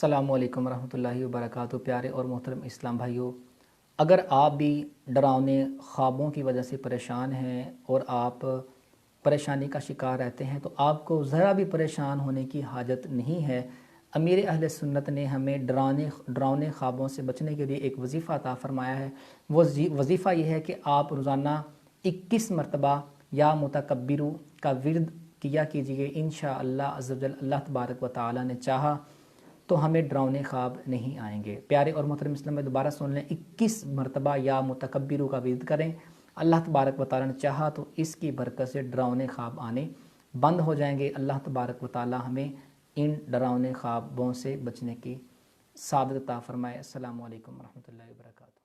السلام علیکم ورحمۃ اللہ وبرکاتہ۔ پیارے اور محترم اسلام بھائیوں، اگر آپ بھی ڈراؤنے خوابوں کی وجہ سے پریشان ہیں اور آپ پریشانی کا شکار رہتے ہیں تو آپ کو ذرا بھی پریشان ہونے کی حاجت نہیں ہے۔ امیر اہل سنت نے ہمیں ڈراؤنے خوابوں سے بچنے کے لیے ایک وظیفہ عطا فرمایا ہے۔ وہ وظیفہ یہ ہے کہ آپ روزانہ 21 مرتبہ یا متکبرو کا ورد کیا کیجئے۔ انشاءاللہ عز و جل اللہ تبارک و تعالی نے چاہا تو ہمیں ڈراؤنے خواب نہیں آئیں گے۔ پیارے اور محترم اسلام میں دوبارہ سن لیں، 21 مرتبہ یا متکبرو کا ورد کریں، اللہ تبارک و تعالی نے چاہا تو اس کی برکت سے ڈراؤنے خواب آنے بند ہو جائیں گے۔ اللہ تبارک و تعالی ہمیں ان ڈراؤنے خوابوں سے بچنے کی سعادت عطا فرمائے۔ السلام علیکم ورحمۃ اللہ وبرکاتہ۔